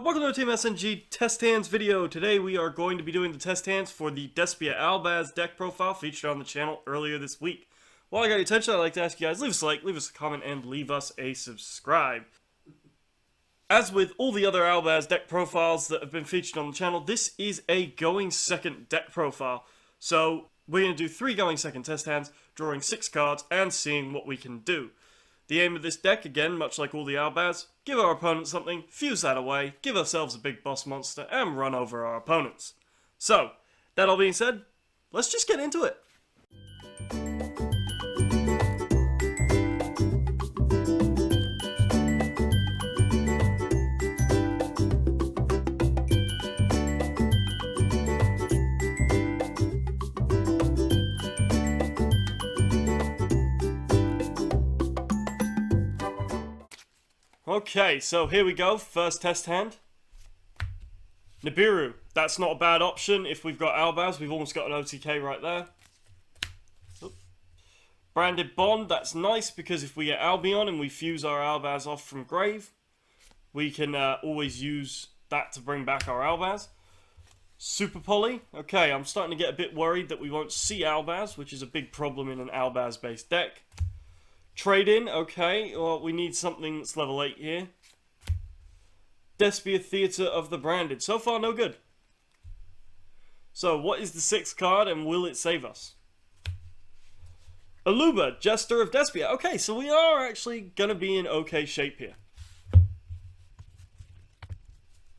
welcome to Team SNG Test Hands video. Today we are going to be doing the test hands for the Despia Albaz deck profile featured on the channel earlier this week. While I got your attention, I'd like to ask you guys, leave us a like, leave us a comment, and leave us a subscribe. As with all the other Albaz deck profiles that have been featured on the channel, this is a going second deck profile. So we're going to do 3 going second test hands, drawing 6 cards, and seeing what we can do. The aim of this deck, again, much like all the Albaz, give our opponent something, fuse that away, give ourselves a big boss monster, and run over our opponents. So, that all being said, let's just get into it. Okay, so here we go, first test hand. Nibiru, that's not a bad option if we've got Albaz, we've almost got an OTK right there. Oop. Branded Bond, that's nice because if we get Albion and we fuse our Albaz off from grave, we can always use that to bring back our Albaz. Super Poly, okay, I'm starting to get a bit worried that we won't see Albaz, which is a big problem in an Albaz based deck. Trade-in, okay, well, we need something that's level 8 here. Despia Theatre of the Branded. So far, no good. So, what is the 6th card, and will it save us? Aluba, Jester of Despia. Okay, so we are actually going to be in okay shape here.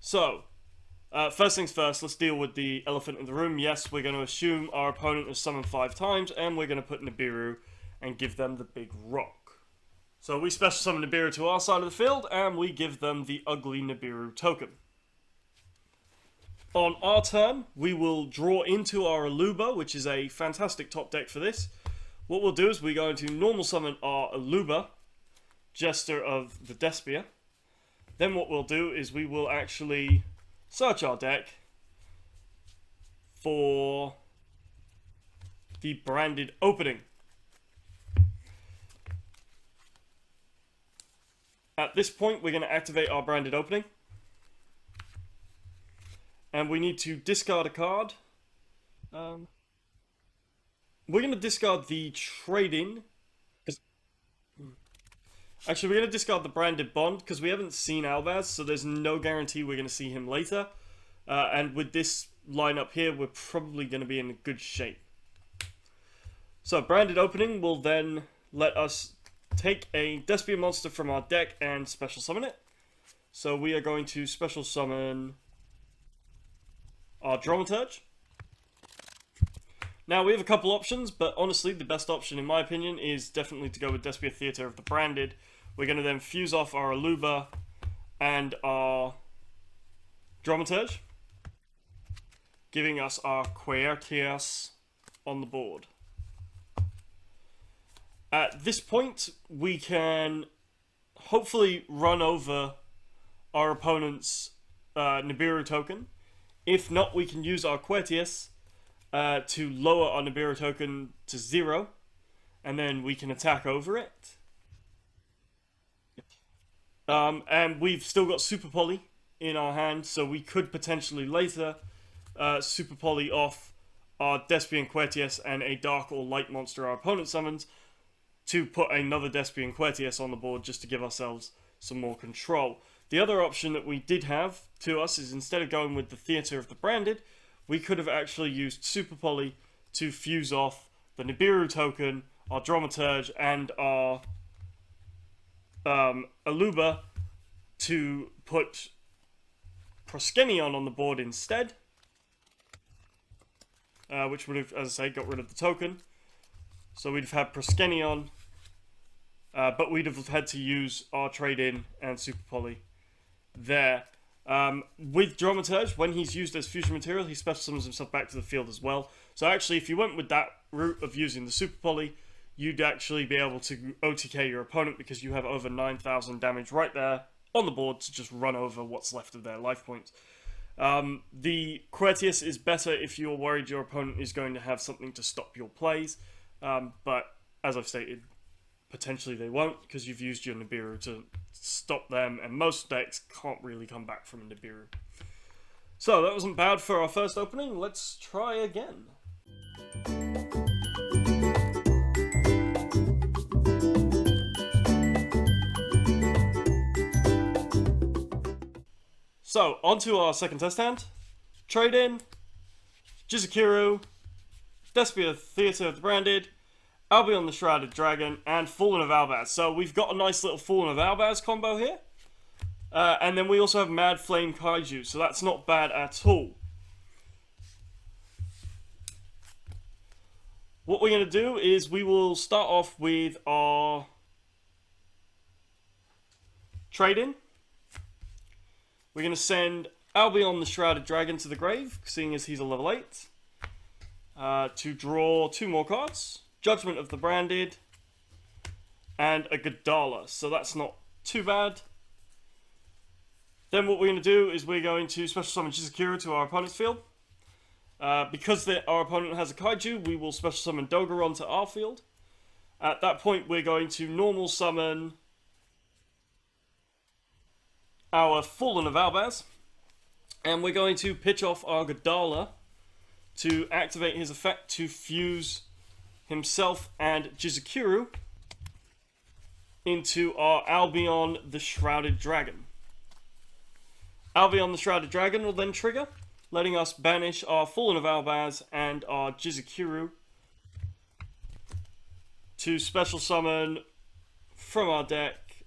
So, first things first, let's deal with the elephant in the room. Yes, we're going to assume our opponent has summoned 5 times, and we're going to put Nibiru and give them the big rock. So we special summon Nibiru to our side of the field, and we give them the ugly Nibiru token. On our turn, we will draw into our Aluba, which is a fantastic top deck for this. What we'll do is we're going to normal summon our Aluba, Jester of the Despia. Then what we'll do is we will actually search our deck for the branded opening. At this point, we're going to activate our branded opening. And we need to discard a card. We're going to discard the trade-in. Actually, we're going to discard the branded bond, because we haven't seen Albaz, so there's no guarantee we're going to see him later. And with this lineup here, we're probably going to be in good shape. So, branded opening will then let us take a Despia monster from our deck and special summon it. So we are going to special summon our Dramaturge. Now we have a couple options, but honestly the best option in my opinion is definitely to go with Despia Theatre of the Branded. We're going to then fuse off our Aluba and our Dramaturge, giving us our Quertias on the board. At this point, we can hopefully run over our opponent's Nibiru token. If not, we can use our Quertias to lower our Nibiru token to 0, and then we can attack over it. And we've still got Super Poly in our hand, so we could potentially later Super Poly off our Despia and Quertias and a dark or light monster our opponent summons, to put another Despia and Quertias on the board just to give ourselves some more control. The other option that we did have to us is instead of going with the Theatre of the Branded, we could have actually used Super Poly to fuse off the Nibiru token, our Dramaturge, and our Aluba to put Proskenion on the board instead, which would have, as I say, got rid of the token. So we'd have had Proskenion, but we'd have had to use our trade-in and Super Poly there. With Dramaturge, when he's used as fusion material, he special summons himself back to the field as well. So actually, if you went with that route of using the Super Poly, you'd actually be able to OTK your opponent because you have over 9,000 damage right there on the board to just run over what's left of their life points. The Quertias is better if you're worried your opponent is going to have something to stop your plays, but as I've stated, potentially they won't, because you've used your Nibiru to stop them, and most decks can't really come back from a Nibiru. So that wasn't bad for our first opening. Let's try again. So, onto our second test hand. Trade in, Jizukiru, Despia Theatre of the Branded, Albion the Shrouded Dragon, and Fallen of Albaz. So we've got a nice little Fallen of Albaz combo here. And then we also have Mad Flame Kaiju, so that's not bad at all. What we're going to do is we will start off with our trade-in. We're going to send Albion the Shrouded Dragon to the grave, seeing as he's a level 8. To draw 2 more cards. Judgment of the Branded. And a Godala, so that's not too bad. Then what we're going to do is we're going to special summon Jizukiru to our opponent's field. Because our opponent has a Kaiju, we will special summon Dogoron to our field. At that point, we're going to normal summon our Fallen of Albaz. And we're going to pitch off our Godala to activate his effect to fuse himself and Jizukiru into our Albion the Shrouded Dragon. Albion the Shrouded Dragon will then trigger, letting us banish our Fallen of Albaz and our Jizukiru to special summon from our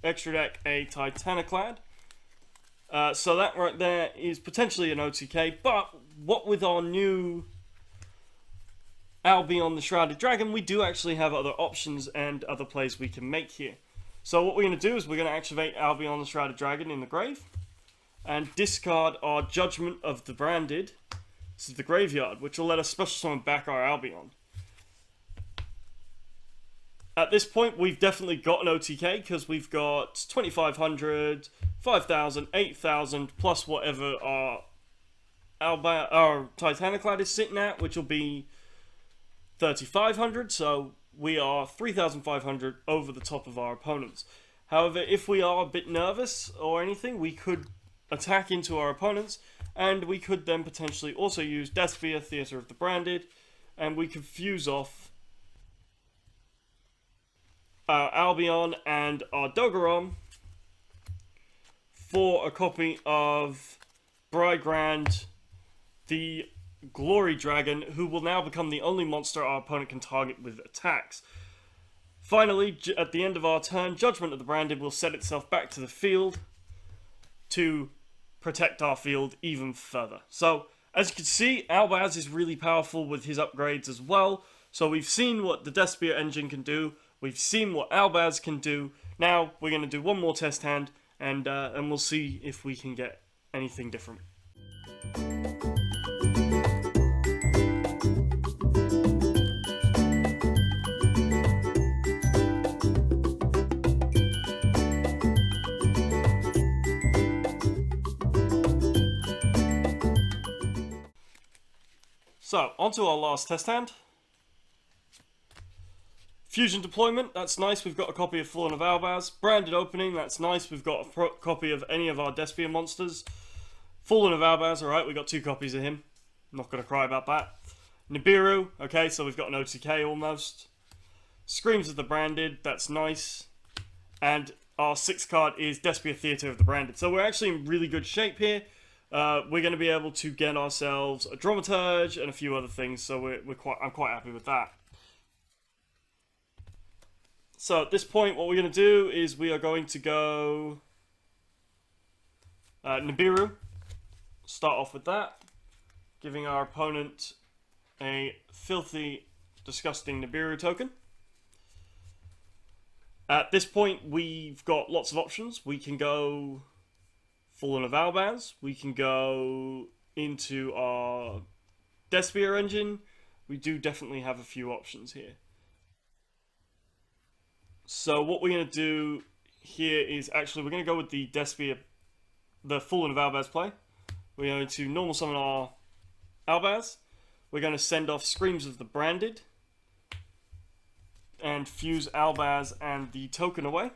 extra deck, a Titaniclad. So that right there is potentially an OTK, but what with our new Albion the Shrouded Dragon, we do actually have other options and other plays we can make here. So what we're going to do is we're going to activate Albion the Shrouded Dragon in the grave and discard our Judgment of the Branded to the graveyard, which will let us special summon back our Albion. At this point, we've definitely got an OTK because we've got 2,500, 5,000, 8,000, plus whatever our Titaniclad is sitting at, which will be 3,500, so we are 3,500 over the top of our opponents. However, if we are a bit nervous or anything, we could attack into our opponents, and we could then potentially also use Despia Theatre of the Branded, and we could fuse off our Albion and our Dogoron for a copy of Bridegrand, the Glory Dragon, who will now become the only monster our opponent can target with attacks. Finally, at the end of our turn, Judgment of the Branded will set itself back to the field to protect our field even further. So, as you can see, Albaz is really powerful with his upgrades as well. So we've seen what the Despia engine can do, we've seen what Albaz can do. Now we're going to do one more test hand, and we'll see if we can get anything different. So, onto our last test hand. Fusion deployment, that's nice, we've got a copy of Fallen of Albaz. Branded opening, that's nice, we've got a copy of any of our Despia monsters. Fallen of Albaz, alright, we've got 2 copies of him. Not going to cry about that. Nibiru, okay, so we've got an OTK almost. Screams of the Branded, that's nice. And our 6th card is Despia Theatre of the Branded. So we're actually in really good shape here. We're going to be able to get ourselves a Dramaturge and a few other things, so I'm quite happy with that. So at this point, what we're going to do is we are going to go Nibiru. Start off with that, giving our opponent a filthy, disgusting Nibiru token. At this point, we've got lots of options. We can go Fallen of Albaz. We can go into our Despia engine. We do definitely have a few options here. So what we're going to do here is actually we're going to go with the Despia, the Fallen of Albaz play. We're going to normal summon our Albaz. We're going to send off Screams of the Branded. and fuse Albaz and the token away.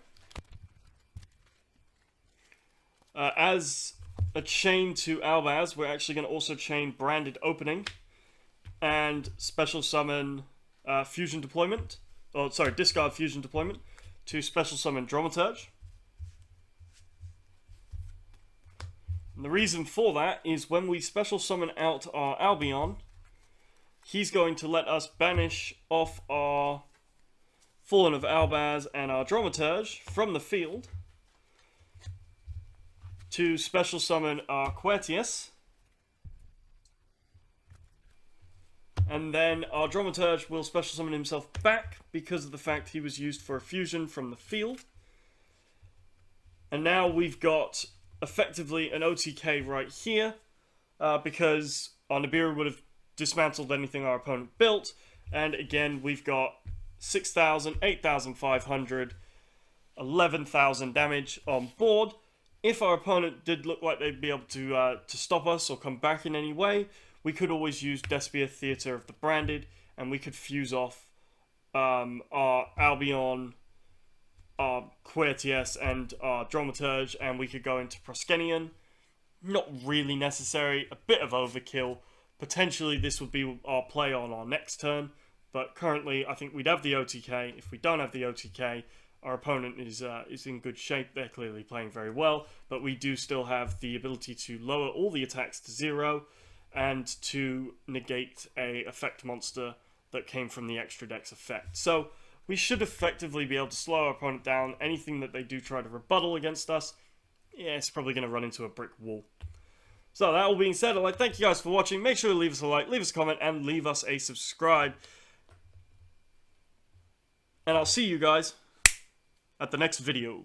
As a chain to Albaz, we're actually going to also chain Branded Opening and special summon Fusion Deployment. Oh, sorry, discard Fusion Deployment to special summon Dramaturge. And the reason for that is when we special summon out our Albion, he's going to let us banish off our Fallen of Albaz and our Dramaturge from the field to special summon our Quertius. And then our Dramaturge will special summon himself back because of the fact he was used for a fusion from the field. And now we've got effectively an OTK right here because our Nibiru would have dismantled anything our opponent built. And again, we've got 6,000, 8,500, 11,000 damage on board. If our opponent did look like they'd be able to stop us or come back in any way, we could always use Despia Theatre of the Branded, and we could fuse off our Albion, our Quertius, and our Dramaturge, and we could go into Proskenion. Not really necessary, a bit of overkill. Potentially this would be our play on our next turn, but currently I think we'd have the OTK. If we don't have the OTK, our opponent is in good shape. They're clearly playing very well, but we do still have the ability to lower all the attacks to 0 and to negate a effect monster that came from the extra dex effect. So we should effectively be able to slow our opponent down. Anything that they do try to rebuttal against us, yeah, it's probably going to run into a brick wall. So that all being said, I'd like to thank you guys for watching. Make sure to leave us a like, leave us a comment, and leave us a subscribe. And I'll see you guys at the next video.